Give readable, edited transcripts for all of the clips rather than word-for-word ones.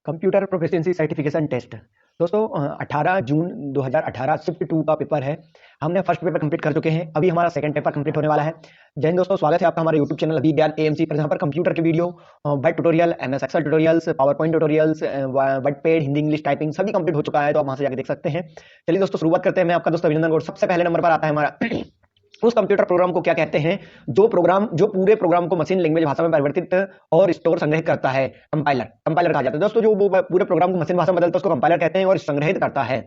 Computer proficiency certification test. दोस्तों 18 जून 2018 shift 2 का paper है। हमने फर्स्ट पेपर कंप्लीट कर चुके हैं, अभी हमारा सेकंड पेपर कंप्लीट होने वाला है। जय हिंद दोस्तों, स्वागत है आपका हमारे यूट्यूब चैनल अभी ज्ञान एएमसी पर, जहां पर कंप्यूटर के video, word tutorial, MS Excel tutorials, PowerPoint tutorials, WordPad, Hindi English typing सभी कंप्लीट हो चुका है, तो आप वहां से जाकर देख सकते हैं। चलिए दोस्तों शुरुआत करते हैं। मैं आपका दोस्त अभिनंदन गौड़। सबसे पहले नंबर पर आता है हमारा उस कंप्यूटर प्रोग्राम को क्या कहते हैं जो पूरे प्रोग्राम को मशीन लैंग्वेज भाषा में परिवर्तित और स्टोर संग्रहित करता है। कंपाइलर कहा जाता है दोस्तों। जो पूरे प्रोग्राम को मशीन भाषा में बदलता है उसको कंपाइलर कहते हैं और संग्रहित करता है।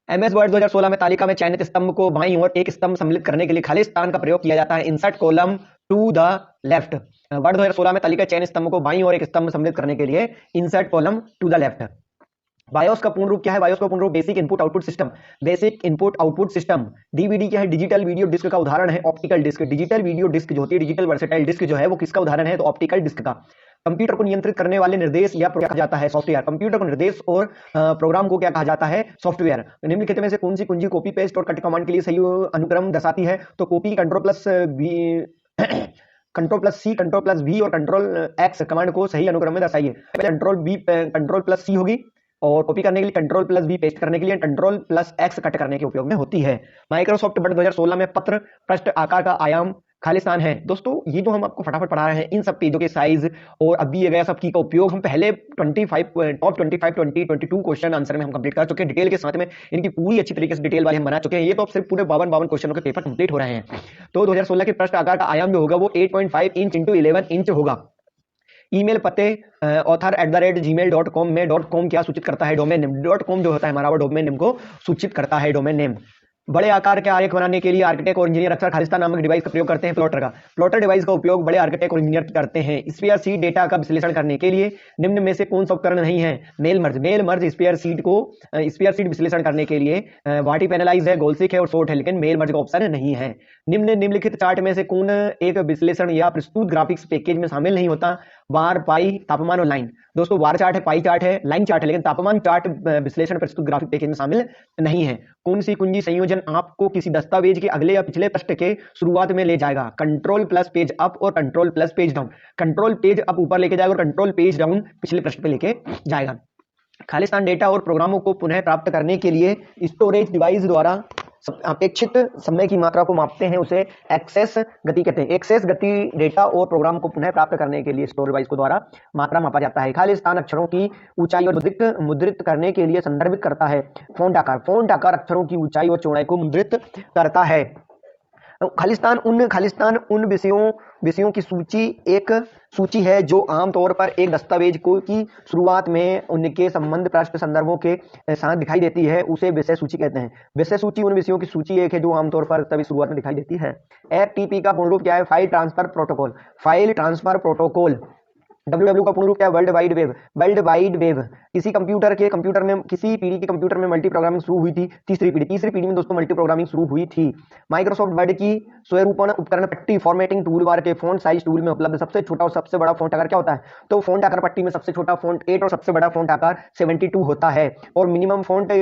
एमएस वर्ड 2016 में तालिका में चयनित स्तंभ को बाईं ओर एक स्तंभ सम्मिलित करने के लिए खाली स्थान का प्रयोग किया जाता है। Insert column to the left. Word 2016 में तालिका चयनित स्तंभ को बाईं ओर एक स्तंभ सम्मिलित करने के लिए insert column to the left. BIOS का पूर्ण रूप क्या है? बायोस का पूर्ण रूप basic input output system. Basic input output system. DVD क्या है? डिजिटल वीडियो डिस्क का उदाहरण है optical disc. Digital video disc जो होती है, डिजिटल वर्सेटाइल डिस्क जो है वो किसका उदाहरण है? तो ऑप्टिकल डिस्क का। कंप्यूटर को नियंत्रित करने वाले निर्देश या क्या कहा जाता है? सॉफ्टवेयर। कंप्यूटर को निर्देश और प्रोग्राम को क्या कहा जाता है? सॉफ्टवेयर। निम्नलिखित में से कौन सी कुंजी कॉपी पेस्ट और कट कमांड के लिए सही अनुक्रम दर्शाती है? तो copy control plus C, control plus V और कंट्रोल एक्स कमांड को सही अनुक्रम में दर्शाइए। कंट्रोल प्लस सी होगी और कॉपी करने के लिए, कंट्रोल प्लस बी पेस्ट करने के लिए, कंट्रोल प्लस एक्स कट करने के उपयोग में होती है। माइक्रोसॉफ्ट वर्ड 2016 में पत्र पृष्ठ आकार का आयाम खालिस्तान है। दोस्तों ये जो हम आपको फटाफट पढ़ा रहे हैं, इन सब पेजों के साइज और अभी ये गया सब की का उपयोग हम पहले टॉप 25 2022 क्वेश्चन आंसर में हम कंप्लीट कर चुके हैं। डिटेल के साथ में इनकी पूरी अच्छी तरीके से डिटेल वाले हम बना चुके हैं। ये तो अब सिर्फ पूरे 52 क्वेश्चनों के पेपर कंप्लीट हो रहे हैं। तो 2016 के पृष्ठ आकार का आयाम जो होगा वो 8.5 इंच इंटू 11 इंच होगा। ईमेल पते author@gmail.com में .com क्या सूचित करता है? Domain name. .com जो होता है हमारा वो डोमेन नेम को सूचित करता है, डोमेन नेम। बड़े आकार के आरेख बनाने के लिए आर्किटेक्ट और इंजीनियर अक्सर खालिस्तान नामक डिवाइस का प्रयोग करते हैं। प्लॉटर डिवाइस का उपयोग बड़े आर्किटेक्ट और इंजीनियर करते हैं। स्फीयर सीट डेटा का विश्लेषण करने के लिए निम्न में से कौन सा उपकरण नहीं है? मेल मर्ज स्फीयर सीट विश्लेषण करने के लिए वाटी पैनलाइज है, गोल्सिक है और शॉर्ट है, लेकिन मेल मर्ज का ऑप्शन नहीं है। निम्नलिखित चार्ट में से कौन एक विश्लेषण या प्रस्तुत ग्राफिक्स पैकेज में शामिल नहीं होता? वार, पाई, तापमान और लाइन। दोस्तों वार चार्ट है, पाई चार्ट है, लाइन चार्ट है, लेकिन तापमान चार्ट विश्लेषण प्रस्तुत ग्राफिक पैकेज में शामिल नहीं है। कौन सी कुंजी संयोजन आपको किसी दस्तावेज के अगले या पिछले पृष्ठ के शुरुआत में ले जाएगा? कंट्रोल प्लस पेज अप और control plus page down. Control page up ऊपर लेके जाएगा और कंट्रोल पेज डाउन पिछले पृष्ठ पे लेके जाएगा। खालिस्तान डेटा और प्रोग्रामों को पुनः प्राप्त करने के लिए स्टोरेज डिवाइस द्वारा अपेक्षित समय की मात्रा को मापते हैं, उसे एक्सेस गति कहते हैं। एक्सेस गति डेटा और प्रोग्राम को पुनः प्राप्त करने के लिए स्टोर डिवाइस को द्वारा मात्रा मापा जाता है। खालिस्तान अक्षरों की ऊंचाई और मुद्रित करने के लिए संदर्भित करता है फॉन्ट आकार अक्षरों की ऊंचाई और चौड़ाई को मुद्रित करता है। खालिस्तान उन विषयों की एक सूची है जो आमतौर पर एक दस्तावेज की शुरुआत में उनके संबंध पृष्ठ संदर्भों के साथ दिखाई देती है, उसे विषय सूची कहते हैं। विषय सूची उन विषयों की सूची एक है जो आमतौर पर तभी शुरुआत में दिखाई देती है। एफटीपी का पूर्ण रूप क्या है? File transfer protocol. डब्ल्यूडब्ल्यू का पूर्ण रूप क्या है? World wide web. किसी पीढ़ी के कंप्यूटर में मल्टी प्रोग्रामिंग शुरू हुई थी? तीसरी पीढ़ी में दोस्तों मल्टी प्रोग्रामिंग शुरू हुई थी। माइक्रोसॉफ्ट वर्ड की स्वरूपण उपकरण पट्टी फॉर्मेटिंग टूल बार के फॉन्ट साइज टूल में उपलब्ध सबसे छोटा और सबसे बड़ा फॉन्ट आकार क्या होता है? तो फॉन्ट आकार पट्टी में सबसे छोटा फॉन्ट 8 और सबसे बड़ा फॉन्ट आकार 72 होता है। और मिनिमम फॉन्ट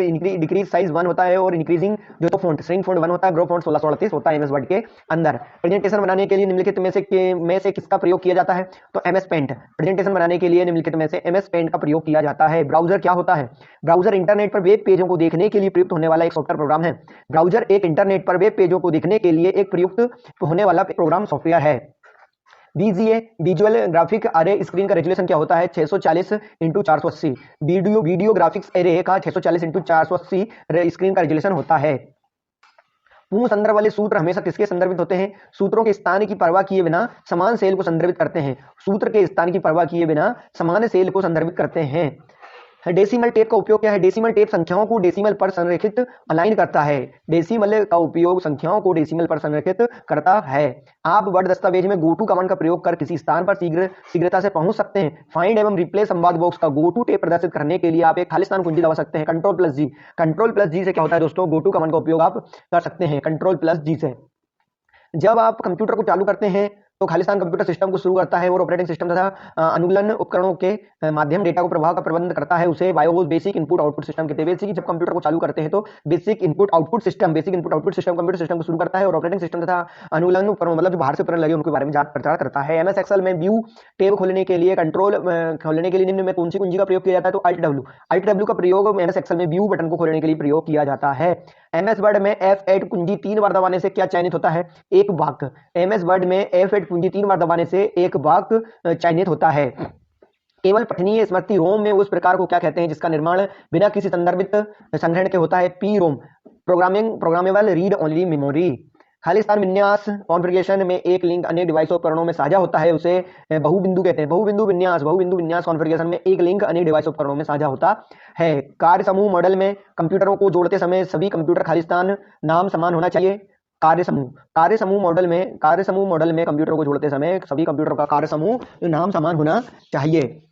डिक्रीज साइज 1 होता है और इंक्रीजिंग जो तो फॉन्ट स्ट्रिंग फॉन्ट 1 होता है, ग्रो फॉन्ट 1638 होता है एमएस वर्ड के अंदर। प्रेजेंटेशन बनाने के लिए निम्नलिखित में से किसका प्रयोग किया जाता है? तो एमएस पेंट। प्रेजेंटेशन बनाने के लिए निम्नलिखित में से एमएस पेंट का प्रयोग किया जाता है। ब्राउजर क्या होता है? ब्राउजर इंटरनेट पर वेब पेजों को देखने के लिए प्रयुक्त होने वाला एक सॉफ्टवेयर प्रोग्राम है। ब्राउजर एक इंटरनेट पर वेब पेजों को देखने के लिए एक प्रयुक्त होने वाला प्रोग्राम सॉफ्टवेयर है। VGA विजुअल ग्राफिक अरे स्क्रीन का रेजोल्यूशन क्या होता है? 640 × 480। वीडियो ग्राफिक्स एरे का 640 × 480 स्क्रीन का रेजोल्यूशन होता है। पूर्ण संदर्भ वाले सूत्र हमेशा किसके संदर्भित होते हैं? सूत्रों के स्थान की परवाह किए बिना समान सेल को संदर्भित करते हैं। सूत्र के स्थान की परवाह किए बिना समान सेल को संदर्भित करते हैं। डेसिमल टेप का उपयोग क्या है? डेसिमल टेप संख्याओं को डेसिमल पर संरेखित अलाइन करता है। डेसिमल का उपयोग संख्याओं को डेसिमल पर संरेखित करता है। आप वर्ड दस्तावेज में गोटू कमांड का प्रयोग कर किसी स्थान पर शीघ्रता से पहुंच सकते हैं। फाइंड एवं रिप्लेस संवाद बॉक्स का गोटू टेप प्रदर्शित करने के लिए आप एक खालिस्तान कुंजी दबा सकते हैं, कंट्रोल प्लस जी। कंट्रोल प्लस जी से क्या होता है दोस्तों? गोटू कमांड का उपयोग आप कर सकते हैं कंट्रोल प्लस जी से। जब आप कंप्यूटर को चालू करते हैं तो खालिस्तान कंप्यूटर सिस्टम को शुरू करता है और ऑपरेटिंग सिस्टम तथा अनुकूलन उपकरणों के माध्यम डेटा को प्रवाह का प्रबंध करता है, उसे BIOS basic input output system कहते हैं। बेसिक जब कंप्यूटर को चालू करते हैं तो basic input output system computer system को शुरू करता है और ऑपरेटिंग सिस्टम तथा अनुकूलन उपकरण मतलब जो बाहर से उपकरण लगे उनके बारे में जांच पड़ताल करता है। एमएस एक्सेल में व्यू टेब खोलने के लिए कंट्रोल खोलने के लिए निम्न में कौन सी कुंजी का प्रयोग किया जाता है? तो अल्ट डब्ल्यू का प्रयोग एमएस एक्सेल में व्यू बटन को खोलने के लिए प्रयोग किया जाता है। एमएस वर्ड में F8 कुंजी 3 बार दबाने से क्या चयनित होता है? एक वाक्य। एमएस वर्ड में F8 कुंजी 3 बार दबाने से एक वाक्य चयनित होता है। केवल पठनीय स्मृति रोम में उस प्रकार को क्या कहते हैं जिसका निर्माण बिना किसी संदर्भित संग्रहण के होता है? P ROM. Programmable read only memory. Khalistan विन्यास कॉन्फ़िगरेशन में एक लिंक अनेक डिवाइस उपकरणों में साझा होता है, उसे बहुबिंदु कहते हैं। बहुबिंदु विन्यास कॉन्फ़िगरेशन में एक लिंक अनेक डिवाइस उपकरणों में साझा होता है। कार्य समूह मॉडल में कंप्यूटरों को जोड़ते समय सभी कंप्यूटर खालिस्तान नाम समान होना चाहिए। कार्य समूह मॉडल में कंप्यूटर को जोड़ते समय सभी कंप्यूटर का कार्य समूह नाम समान होना चाहिए।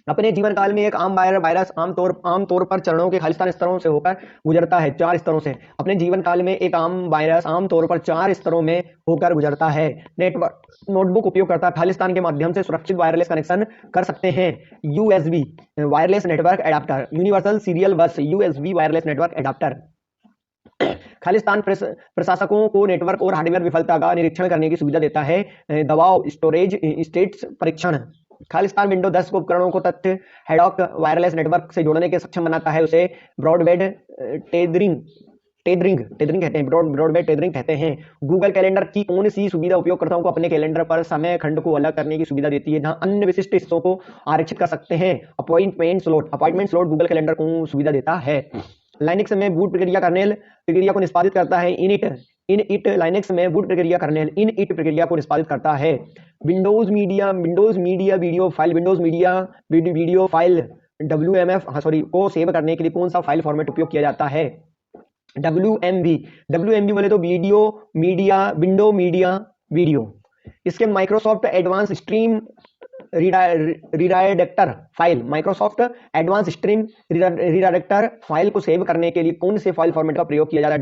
अपने जीवन काल में एक आम वायरस आमतौर पर चरणों के खालिस्तान स्तरों से होकर गुजरता है, 4 स्तरों से। अपने जीवन काल में एक आम वायरस आमतौर पर 4 स्तरों में होकर गुजरता है। नोटबुक उपयोगकर्ता खालिस्तान के माध्यम से सुरक्षित वायरलेस कनेक्शन कर सकते हैं। USB wireless network adapter. Universal serial bus USB wireless network adapter. खालिस्तान प्रशासकों को नेटवर्क और हार्डवेयर विफलता का निरीक्षण करने की सुविधा देता है। दबाव स्टोरेज स्टेट्स परीक्षण। खालिस्तान विंडो 10 को उपकरणों को तथ्य हेडॉक वायरलेस नेटवर्क से जोड़ने के सक्षम बनाता है, उसे ब्रॉडबैंड टेदरिंग कहते हैं। ब्रॉडबैंड टेदरिंग कहते हैं। गूगल कैलेंडर की कौन सी सुविधा उपयोगकर्ताओं को अपने कैलेंडर पर समय खंड को अलग करने की सुविधा देती है, जहां अन्य विशिष्ट हिस्सों को आरक्षित कर सकते हैं? अपॉइंटमेंट स्लॉट गूगल कैलेंडर को सुविधा देता है। लाइनक्स में बूट प्रक्रिया को निष्पादित करता है इनइट। लाइनक्स में बूट प्रक्रिया कर्नेल इनइट प्रक्रिया को निष्पादित करता है। Windows media video file WMF को सेव करने के लिए कौन सा फाइल फॉर्मेट उपयोग किया जाता है? WMV बोले तो विंडो मीडिया वीडियो। इसके Microsoft advance stream redirector file को सेव करने के लिए कौन से फाइल फॉर्मेट का प्रयोग किया जाता है?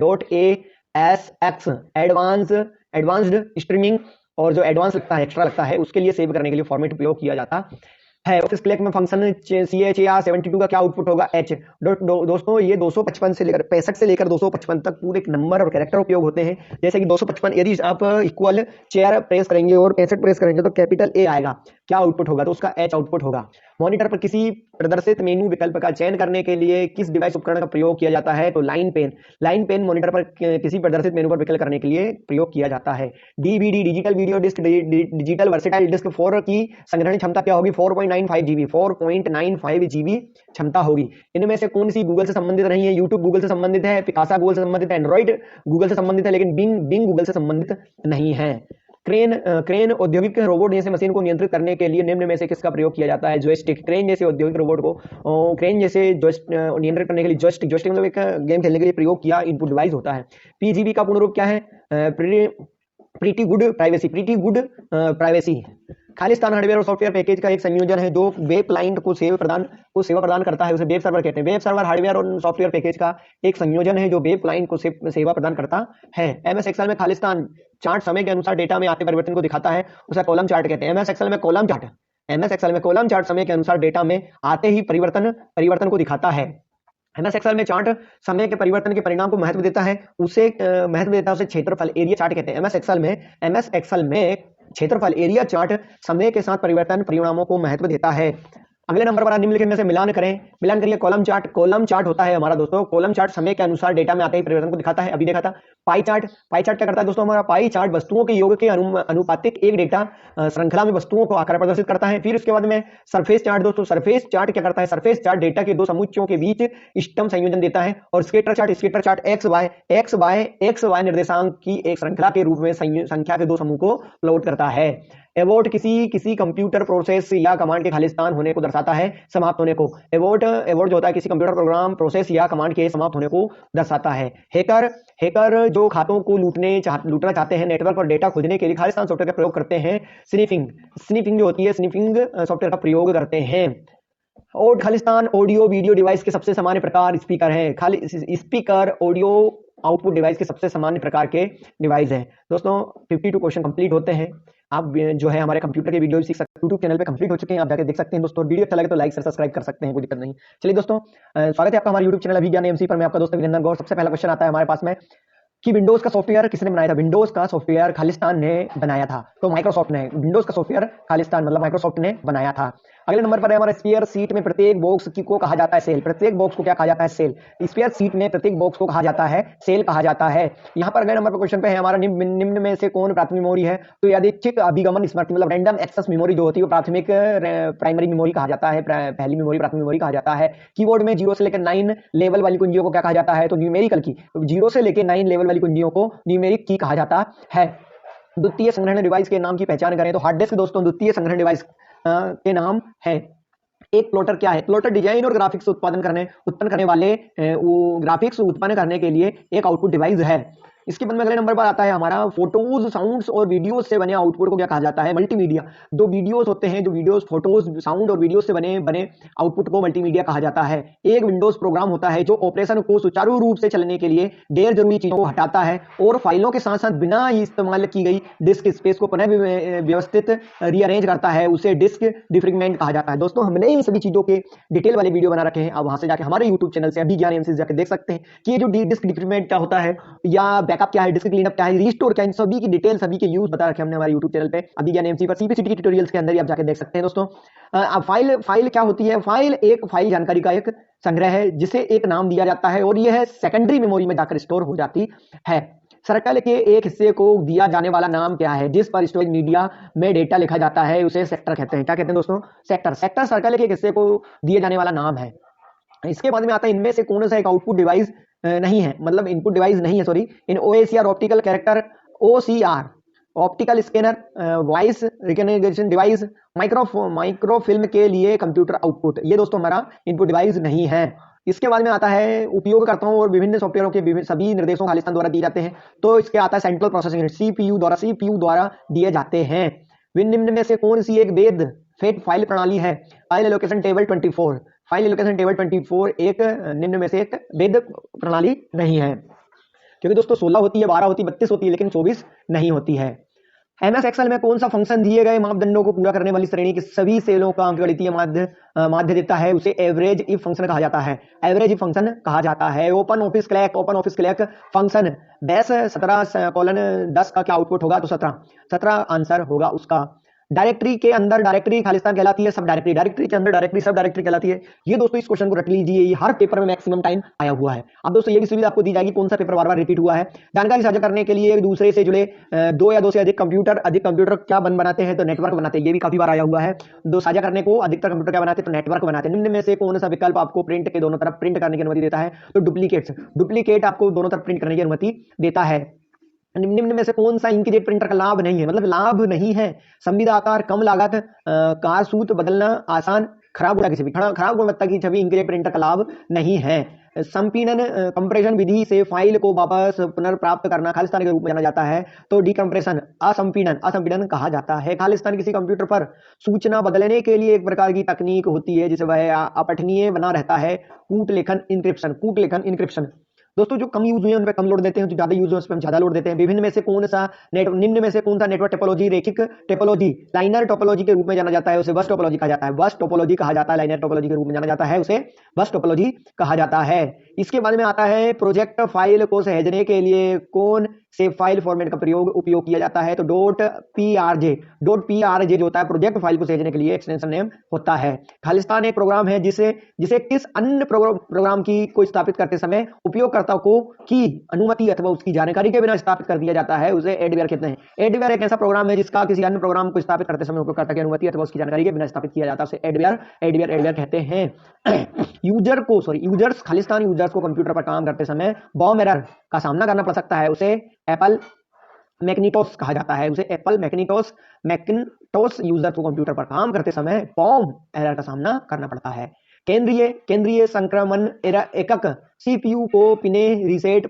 .ASX एडवांस्ड स्ट्रीमिंग, और जो एडवांस लगता है एक्स्ट्रा लगता है उसके लिए सेव करने के लिए फॉर्मेट उपयोग किया जाता है। उस क्लिक में फंक्शन CHAR72 का क्या आउटपुट होगा? H। दोस्तों ये 255 से लेकर 65 से लेकर 255 तक पूरे नंबर और कैरेक्टर उपयोग होते हैं। जैसे कि 255 यदि आप इक्वल चेयर प्रेस करेंगे और 65 प्रेस करेंगे तो कैपिटल A आएगा। क्या आउटपुट होगा? तो उसका H आउटपुट होगा। मॉनिटर पर किसी प्रदर्शित मेनू विकल्प का चयन करने के लिए किस डिवाइस उपकरण का प्रयोग किया जाता है? तो लाइन पेन मॉनिटर पर किसी प्रदर्शित मेनू पर विकल्प करने के लिए प्रयोग किया जाता है। DVD digital video disc digital versatile disc 4 की संग्रहण क्षमता क्या होगी? 4.95 GB क्षमता होगी। इनमें से कौन सी गूगल से संबंधित नहीं है? यूट्यूब गूगल से संबंधित है, पिकासा गूगल से संबंधित है, एंड्रॉइड गूगल से संबंधित है, लेकिन बिंग गूगल से संबंधित नहीं है। क्रेन औद्योगिक रोबोट जैसे मशीन को नियंत्रित करने के लिए निम्न में से किसका प्रयोग किया जाता है? जॉयस्टिक। क्रेन जैसे औद्योगिक रोबोट को नियंत्रित करने के लिए जॉयस्टिक मतलब एक गेम खेलने के लिए प्रयोग किया इनपुट डिवाइस होता है। PGP का पूर्ण रूप क्या है? Pretty good privacy. Khalistan hardware और सॉफ्टवेयर पैकेज का एक संयोजन है जो वेब क्लाइंट को सेवा प्रदान करता है, उसे वेब सर्वर कहते हैं। वेब सर्वर हार्डवेयर और सॉफ्टवेयर पैकेज का एक संयोजन है जो वेब क्लाइंट को सेवा प्रदान करता है। MS एक्सेल में खालिस्तान चार्ट समय के अनुसार डेटा में आते परिवर्तन को दिखाता है, उसे कॉलम चार्ट कहते हैं। MS एक्सेल में कॉलम चार्ट समय के अनुसार डेटा में आते ही परिवर्तन को दिखाता है। MS एक्सेल में चार्ट समय के परिवर्तन के परिणाम को महत्व देता है, उसे क्षेत्रफल एरिया चार्ट कहते हैं। MS एक्सेल में क्षेत्रफल एरिया चार्ट समय के साथ परिवर्तन परिणामों को महत्व देता है। अगले नंबर पर निम्नलिखित में से मिलान करिए। कॉलम चार्ट होता है हमारा दोस्तों, कॉलम चार्ट समय के अनुसार डेटा में आते ही परिवर्तन को दिखाता है, अभी देखा था। पाई चार्ट क्या करता है दोस्तों? हमारा पाई चार्ट वस्तुओं के योग के अनुपातिक एक डेटा श्रृंखला में वस्तुओं को आकार प्रदर्शित करता है। फिर उसके बाद में सरफेस चार्ट दोस्तों, सरफेस चार्ट क्या करता है? सरफेस चार्ट डेटा के दो समुच्चयों के बीच इष्टतम संयोजन देता है। और स्कैटर चार्ट एक्स वाई निर्देशांक की एक श्रृंखला के रूप में संख्या के दो समूह को प्लॉट करता है। एबोर्ट किसी कंप्यूटर प्रोसेस या कमांड के खालिस्तान होने को दर्शाता है, समाप्त होने को। एबोर्ट जो होता है किसी कंप्यूटर प्रोग्राम प्रोसेस या कमांड के समाप्त होने को दर्शाता है। हैकर जो खातों को लूटना चाहते हैं नेटवर्क पर डेटा खोजने के लिए खालिस्तान सॉफ्टवेयर का प्रयोग करते हैं। स्निफिंग जो होती है स्निफिंग सॉफ्टवेयर का प्रयोग करते हैं। और खालिस्तान ऑडियो वीडियो डिवाइस के सबसे सामान्य प्रकार स्पीकर है। स्पीकर ऑडियो आउटपुट डिवाइस के सबसे सामान्य प्रकार के डिवाइस हैं। दोस्तों 52 क्वेश्चन कंप्लीट होते हैं। आप जो है हमारे कंप्यूटर के वीडियो सीख सकते हैं, यूट्यूब चैनल पे कंप्लीट हो चुके हैं, आप जाके देख सकते हैं दोस्तों। वीडियो अच्छा लगे तो लाइक से सब्सक्राइब कर सकते हैं, कोई दिक्कत नहीं। चलिए दोस्तों, स्वागत है आपका हमारे यूट्यूब चैनल अभिज्ञान एमसी पर। मैं आपका दोस्त अभिनंदन गौर। सबसे पहला क्वेश्चन आता है हमारे पास में कि विंडोज का सॉफ्टवेयर किसने बनाया था। विंडोज का सॉफ्टवेयर खालिस्तान ने बनाया था, तो माइक्रोसॉफ्ट ने। विंडोज का सॉफ्टवेयर खालिस्तान मतलब माइक्रोसॉफ्ट ने बनाया था। अगले नंबर पर है हमारा स्पेयर सीट में प्रत्येक बॉक्स को कहा जाता है सेल। प्रत्येक बॉक्स को क्या कहा जाता है? सेल। स्पेयर सीट में प्रत्येक बॉक्स को कहा जाता है सेल कहा जाता है। यहाँ पर अगले नंबर पर क्वेश्चन पे है हमारा निम्न में से कौन प्राथमिक मेमोरी है। तो यादृच्छिक अभिगमन स्मृति मतलब रैंडम एक्सेस मेमोरी जो होती है वो प्राथमिक प्राइमरी मेमोरी कहा जाता है, पहली मेमोरी प्राथमिक मेमोरी कहा जाता है। कीबोर्ड में 0 से लेकर 9 लेवल वाली कुंजियों को क्या कहा जाता है? तो न्यूमेरिकल की। 0 से लेकर 9 लेवल वाली कुंजियों को न्यूमेरिक की कहा जाता है। द्वितीय संग्रहण डिवाइस के नाम की पहचान करें तो हार्ड डिस्क दोस्तों द्वितीय संग्रहण डिवाइस के नाम है। एक प्लॉटर क्या है? प्लॉटर डिजाइन और ग्राफिक्स उत्पन्न करने वाले ग्राफिक्स उत्पन्न करने के लिए एक आउटपुट डिवाइस है। इसके बाद में अगले नंबर पर आता है हमारा फोटोज, साउंड्स और वीडियोस से बने आउटपुट को क्या कहा जाता है? मल्टीमीडिया। जो वीडियोस होते हैं, जो वीडियोस, फोटोज, साउंड और वीडियो से बने आउटपुट को मल्टीमीडिया कहा जाता है। एक विंडोज प्रोग्राम होता है जो ऑपरेशन को सुचारू रूप से चलने के लिए गैर जरूरी चीजों को हटाता है और फाइलों के साथ साथ बिना इस्तेमाल की गई डिस्क स्पेस को पुनः व्यवस्थित रीअरेंज करता है, उसे डिस्क डिफ्रेगमेंट कहा जाता है। दोस्तों हमने इन सभी चीजों के डिटेल वाले वीडियो बना रखे हैं, आप वहां से जाके हमारे यूट्यूब चैनल से अभिज्ञान एमसी जाके देख सकते हैं कि ये जो डिस्क डिफ्रेगमेंट क्या होता है या बैकअप क्या है, डिस्क क्लीनअप क्या है, रीस्टोर क्या है, इन सभी की डिटेल, सभी के यूज बता रखे हमने हमारे YouTube चैनल पे अभिज्ञान एमसी पर। सीपीसीटी के ट्यूटोरियल्स के अंदर ही आप जाके देख सकते हैं दोस्तों। अब फाइल क्या होती है? फाइल जानकारी का एक संग्रह है जिसे एक नाम दिया जाता है और यह सेकेंडरी मेमोरी में जाकर स्टोर हो जाती है। सर्कल के एक हिस्से को दिया जाने वाला नाम क्या है? जिस पर स्टोरेज मीडिया में डेटा लिखा जाता है उसे सेक्टर कहते हैं। क्या कहते हैं दोस्तों? सेक्टर। सर्कल के एक हिस्से को दिए जाने वाला नाम है। इसके बाद में आता है इनमें से कौन सा एक आउटपुट डिवाइस नहीं है, मतलब इनपुट डिवाइस नहीं है, सॉरी। इन OACR optical character, OCR optical scanner, voice recognition device, microfilm के लिए कंप्यूटर आउटपुट, ये दोस्तों हमारा इनपुट डिवाइस नहीं है। इसके बाद में आता है उपयोगकर्ताओं और विभिन्न सॉफ्टवेयरों के सभी निर्देशों खालिस्तान द्वारा दिए जाते हैं। तो इसके आता है सेंट्रल प्रोसेसिंग यूनिट, सीपीयू द्वारा दिए जाते हैं। निम्न में से कौन सी एक वेद फेट फाइल प्रणाली है? File allocation table 24। File allocation table 24 एक निम्न में से एक वेद प्रणाली नहीं है, क्योंकि दोस्तों 16 होती है, 12 होती है, 32 होती है, लेकिन 24 नहीं होती है। एमएस एक्सेल में कौन सा फंक्शन दिए गए मापदंडों को पूरा करने वाली श्रेणी के सभी सेलों का अंकगणितीय माध्य देता है? उसे एवरेज इफ फंक्शन कहा जाता है। एवरेज इफ फंक्शन कहा जाता है। Open office clack function base 17:10 का क्या आउटपुट होगा? तो 17 आंसर होगा उसका। डायरेक्टरी के अंदर डायरेक्टरी खालिस्तान कहलाती है, सब डायरेक्टरी के अंदर डायरेक्टरी सब डायरेक्टरी कहलाती है। ये दोस्तों इस क्वेश्चन को रट लीजिए, ये हर पेपर में मैक्सिमम टाइम आया हुआ है। अब दोस्तों ये भी सुविधा आपको दी जाएगी कौन सा पेपर बार बार रिपीट हुआ है। जानकारी साझा करने के लिए एक दूसरे से जुड़े दो या दो से अधिक कंप्यूटर क्या बनाते हैं? तो नेटवर्क बनाते हैं। ये भी काफी बार आया हुआ है। दो साझा करने को अधिकतर कंप्यूटर क्या बनाते हैं? तो नेटवर्क बनाते हैं। निम्न में से कौन सा विकल्प आपको प्रिंट के दोनों तरफ प्रिंट करने की अनुमति देता है? तो डुप्लीकेट आपको दोनों तरफ प्रिंट करने की अनुमति देता है। निम्न में से कौन सा इंकजेट प्रिंटर का लाभ नहीं है, मतलब लाभ नहीं है? संविदा आकार, कम लागत, कारसूत बदलना आसान, खराब गुणवत्ता की छवि इंकजेट प्रिंटर का लाभ नहीं है। संपीड़न कंप्रेशन विधि से फाइल को वापस पुनर्प्राप्त करना खालिस्तान के रूप में जाना जाता है। तो डिकम्प्रेशन असंपीड़न कहा जाता है। खालिस्तान किसी कंप्यूटर पर सूचना बदलने के लिए एक प्रकार की तकनीक होती है जिसे वह अपठनीय बना रहता है, कूट लेखन इंक्रिप्शन। दोस्तों जो कम यूज हुए उन पे कम लोड देते हैं, जो ज्यादा यूज हुए उस पर हम ज्यादा लोड देते हैं। निम्न में से कौन सा नेटवर्क टोपोलॉजी रैखिक टोपोलॉजी लाइनर टोपोलॉजी के रूप में जाना जाता है? उसे बस टोपोलॉजी कहा जाता है। लाइनर टोपोलॉजी के रूप में जाना जाता है, उसे बस टोपोलॉजी कहा जाता है। इसके बाद में आता है प्रोजेक्ट फाइल को सहेजने के लिए कौन से फाइल फॉर्मेट का उपयोग किया जाता है? तो .prj जो होता है प्रोजेक्ट फाइल को सहेजने के लिए एक्सटेंशन नेम होता है। खालिस्तान एक प्रोग्राम है जिसे किस अन्य प्रोग्राम की को स्थापित करते समय उपयोगकर्ता को की अनुमति अथवा उसकी जानकारी के बिना स्थापित कर दिया जाता है, उसे एडवेयर कहते हैं। एडवेयर एक ऐसा प्रोग्राम है जिसका किसी अन्य प्रोग्राम को स्थापित करते समय उपयोगकर्ता की अनुमति अथवा उसकी जानकारी के बिना स्थापित किया जाता है, उसे एडवेयर कहते हैं। यूजर्स खालिस्तान यूजर्स को कंप्यूटर पर काम करते समय बॉम एरर का सामना करना पड़ सकता है, उसे एप्पल मैकिन्टोश कहा जाता है। मैकिन्टोश यूजर को कंप्यूटर पर काम करते समय बॉम एरर का सामना करना पड़ता है। केंद्रीय संक्रमण एकक सीपीयू को पुनः रीसेट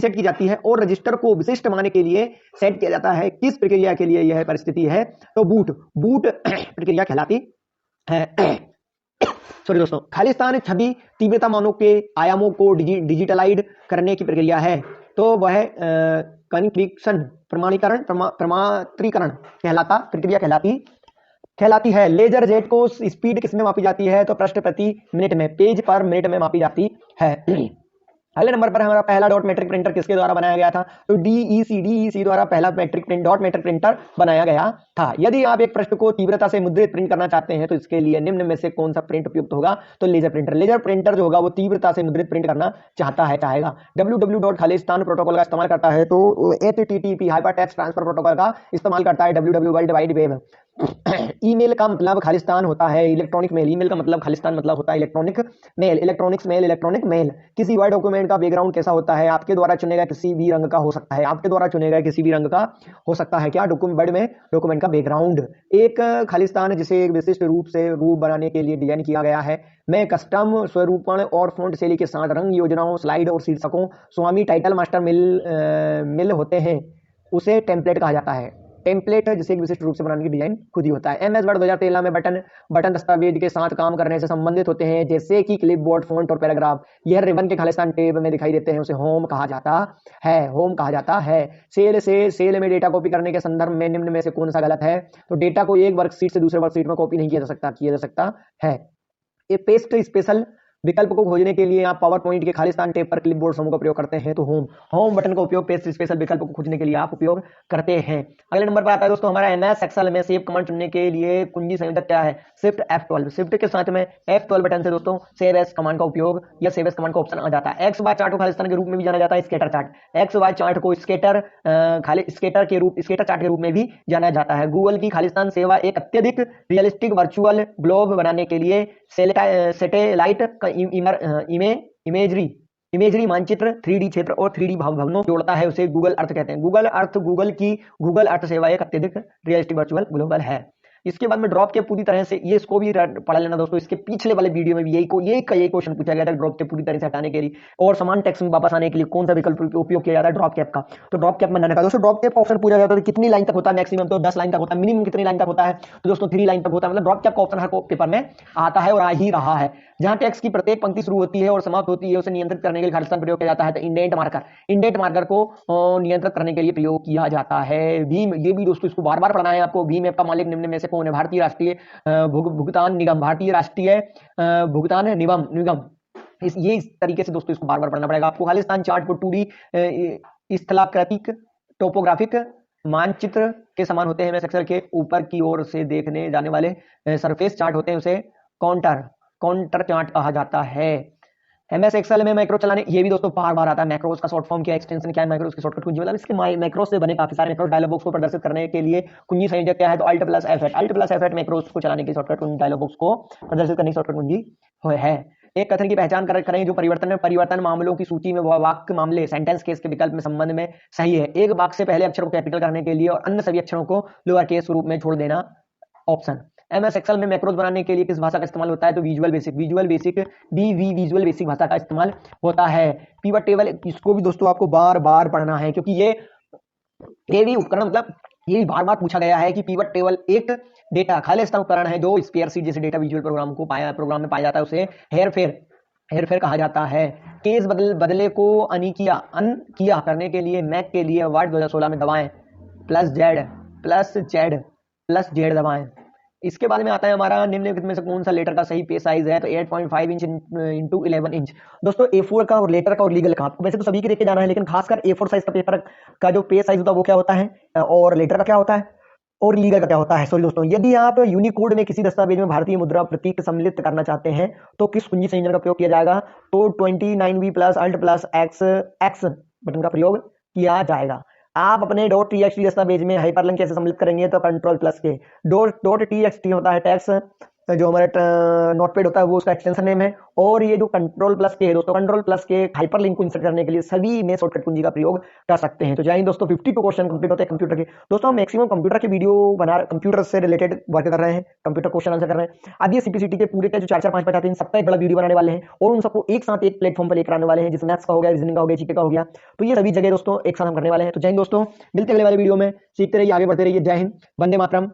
की जाती है और रजिस्टर को विशिष्ट मानने के लिए सेट किया जाता है। किस प्रक्रिया के लिए यह परिस्थिति है? तो बूट प्रक्रिया कहलाती है। सॉरी दोस्तों, खालिस्तान छवि तीव्रता मानों के आयामों को डिजिटलाइज करने की प्रक्रिया है। तो वह कन्क्रीशन प्रमात्रीकरण कहलाता प्रक्रिया कहलाती है। लेजर जेट को स्पीड किसमें मापी जाती है? तो पृष्ठ प्रति मिनट में, पेज पर मिनट में मापी जाती है। अगले नंबर पर हमारा पहला डॉट मैट्रिक प्रिंटर किसके द्वारा बनाया गया था? तो डीईसी द्वारा पहला डॉट मैट्रिक प्रिंटर बनाया गया था। यदि आप एक पृष्ठ को तीव्रता से मुद्रित प्रिंट करना चाहते हैं तो इसके लिए निम्न में से कौन सा प्रिंट उपयुक्त होगा? तो लेजर प्रिंटर। लेजर प्रिंटर जो होगा वो तीव्रता से मुद्रित प्रिंट करना चाहेगा। www खालिस्तान प्रोटोकॉल का इस्तेमाल करता है, तो HTTP hyper text transfer protocol का इस्तेमाल करता है www world wide web. Email का मतलब खालिस्तान होता है इलेक्ट्रॉनिक मेल। ईमेल का मतलब खालिस्तान मतलब होता है इलेक्ट्रॉनिक मेल। Electronic mail. किसी वर्ड डॉक्यूमेंट का बैकग्राउंड कैसा होता है? आपके द्वारा चुने गए किसी भी रंग का हो सकता है। आपके द्वारा चुने गए किसी भी रंग का हो सकता है क्या? वर्ड में डॉक्यूमेंट का बैकग्राउंड। एक खालिस्तान जिसे एक विशिष्ट रूप बनाने के लिए डिजाइन किया गया है, में कस्टम स्वरूपण और फॉन्ट शैली के साथ रंग योजनाओं, स्लाइड और शीर्षकों स्वामी टाइटल मास्टर मिल होते हैं, उसे टेम्पलेट कहा जाता है। टेम्पलेट जिसे एक विशिष्ट रूप से बनाने की डिजाइन खुद ही होता है। एमएस वर्ड 2013 में बटन दस्तावेज के साथ काम करने से संबंधित होते हैं, जैसे कि क्लिपबोर्ड, फॉन्ट और पैराग्राफ। यह रिबन के खालिस्तान टेब में दिखाई देते हैं, उसे होम कहा जाता है। सेल में डेटा कॉपी करने के संदर्भ में निम्न में से कौन सा गलत है? तो डेटा को एक वर्कशीट से दूसरे वर्कशीट में कॉपी नहीं किया जा सकता है। ये पेस्ट स्पेशल विकल्प को खोजने के लिए आप पावर पॉइंट के खालिस्तान टैब पर क्लिपबोर्ड समूह का प्रयोग करते हैं, तो होम बटन का उपयोग पेस्ट स्पेशल विकल्प को खोजने के लिए आप उपयोग करते हैं। अगले नंबर पर आता है दोस्तों हमारा एमएस एक्सेल में सेव कमांड चुनने के लिए कुंजी संयोजक क्या है? Shift F12। शिफ्ट के साथ में F12 बटन से दोस्तों सेव एस कमांड का उपयोग या सेव एस कमांड का ऑप्शन आ जाता है। एक्स बार चार्ट को खालिस्तान के रूप में भी जाना जाता है, scatter chart. X bar chart को स्केटर चार्ट के रूप में भी जाना जाता है। गूगल की खालिस्तान सेवा एक अत्यधिक रियलिस्टिक वर्चुअल ग्लोब बनाने के लिए सैटेलाइट इमेजरी मानचित्र, 3D क्षेत्र और 3D भवनों जोड़ता है, उसे गूगल अर्थ कहते हैं। गूगल अर्थ सेवा एक अत्यधिक रियलिस्टिक वर्चुअल ग्लोबल है। इसके बाद में ड्रॉप के पूरी तरह से, ये इसको भी पढ़ लेना दोस्तों, इसके पिछले वाले वीडियो में भी यही क्वेश्चन पूछा गया था, ड्रॉप के पूरी तरह से हटाने के लिए और समान टेक्स्ट में वापस आने के लिए कौन सा विकल्प उपयोग किया जाता है? ड्रॉप कैप का। तो ड्रॉप कैप बनाने का दोस्तों, ड्रॉप कैप का ऑप्शन पूछा जाता है कितनी लाइन तक होता है? मैक्सिमम तो 10 लाइन तक होता है। मिनिमम कितनी लाइन तक होता है? तो दोस्तों 3 लाइन तक होता है। मतलब ड्रॉप कैप का ऑप्शन हर पेपर में आता है और आ ही रहा है। जहां टेक्स्ट की प्रत्येक पंक्ति शुरू होती है और समाप्त होती है, उसे नियंत्रित करने के लिए खालिस्तान प्रयोग किया जाता है। तो इंडेंट मार्कर को नियंत्रित करने के लिए प्रयोग किया जाता है। भीम, ये भी दोस्तों इसको बार बार पढ़ना है आपको। भीम ऐप का मालिक निम्न में से कौन है? भारतीय राष्ट्रीय भुगतान निगम। इस तरीके से दोस्तों इसको बार बार पढ़ना पड़ेगा आपको। खालिस्तान चार्ट को 2D स्थलाकृतिक टोपोग्राफिक मानचित्र के समान होते हैं। एक्सेल के ऊपर की ओर से देखने जाने वाले सरफेस चार्ट होते हैं, उसे काउंटर चार्ट कहा जाता है। एमएस एक्सेल में मैक्रो चलाने, ये भी दोस्तों बार बार आता है। मैक्रोस का शॉर्ट फॉर्म क्या, एक्सटेंशन क्या है, मैक्रोस की शॉर्टकट कुंजी, मतलब इसके मैक्रोस से बने काफी सारे मैक्रोस डायलॉग बॉक्स को प्रदर्शित करने के लिए कुंजी संयोजक क्या है? तो Alt+F8 मैक्रोस को चलाने की शॉर्टकट कुंजी, डायलॉग बॉक्स को प्रदर्शित करने की शॉर्टकट कुंजी है। एक कथन की पहचान करें जो परिवर्तन मामलों की सूची में वाक्य मामले सेंटेंस केस के विकल्प में संबंध में सही है। एक वाक्य से पहले अक्षर को कैपिटल करने के लिए और अन्य सभी अक्षरों को लोअर केस रूप में छोड़ देना ऑप्शन। एमएस एक्सेल में मैक्रोस बनाने के लिए किस भाषा का इस्तेमाल होता है? तो विजुअल बेसिक भाषा का इस्तेमाल होता है। पिवट टेबल, इसको भी दोस्तों आपको बार बार पढ़ना है, क्योंकि ये भी उपकरण, मतलब ये भी बार बार पूछा गया है कि पिवट टेबल एक डेटा खालिस्तान उपकरण है जो स्पेयर सीट जैसे डेटा विजुअल प्रोग्राम में पाया जाता है, उसे हेरफेर कहा जाता है। केस बदले को अनकिया करने के लिए मैक के लिए वर्ड 2016 में दबाएं +Z दबाएं। इसके बाद में आता है हमारा निम्नलिखित में से कौन सा लेटर का सही पेज साइज है? तो 8.5 इंच इंटू 11 इंच। दोस्तों A4 का और लेटर का और लीगल का आपको वैसे तो सभी के देखे जाना है, लेकिन खासकर A4 साइज का पेपर का जो पेज साइज होता है वो क्या होता है, और लेटर का क्या होता है, और लीगल का क्या होता है। सॉरी दोस्तों, यदि आप यूनिकोड में किसी दस्तावेज में भारतीय मुद्रा प्रतीक सम्मिलित करना चाहते हैं तो किस कुंजी संयोजन का प्रयोग किया जाएगा? तो 29V + Alt+X बटन का प्रयोग किया जाएगा। आप अपने .txt दस्तावेज में हाइपरलिंक कैसे सम्मिलित करेंगे? तो Ctrl+K। .txt होता है टेक्स्ट, जो हमारा नोटपैड होता है वो उसका एक्सटेंशन नेम है, और ये जो Ctrl+K है दोस्तों, Ctrl+K हाइपरलिंक को इंसर्ट करने के लिए सभी में शॉर्टकट कुंजी का प्रयोग कर सकते हैं। तो जय हिंद दोस्तों, 52 क्वेश्चन कंप्लीट होते हैं कंप्यूटर के। दोस्तों हम मैक्सिमम कंप्यूटर के वीडियो कंप्यूटर से रिलेटेड वर्क कर रहे हैं, कंप्यूटर क्वेश्चन आंसर कर रहे हैं। अब ये सीपीसीटी के पूरे के जो 4-4, 5 आते हैं, सबका एक बड़ा वीडियो बनाने वाले हैं और उन सबको एक साथ एक प्लेटफॉर्म पर लेकर आने वाले हैं, जिसमें मैथ्स का हो गया, रीजनिंग का हो गया, जीके का हो गया, तो ये सभी जगह दोस्तों एक साथ हम करने वाले हैं। तो जय हिंद दोस्तों, मिलते हैं अगले वाले वीडियो में। सीखते रहिए, आगे बढ़ते रहिए। जय हिंद, वंदे मातरम।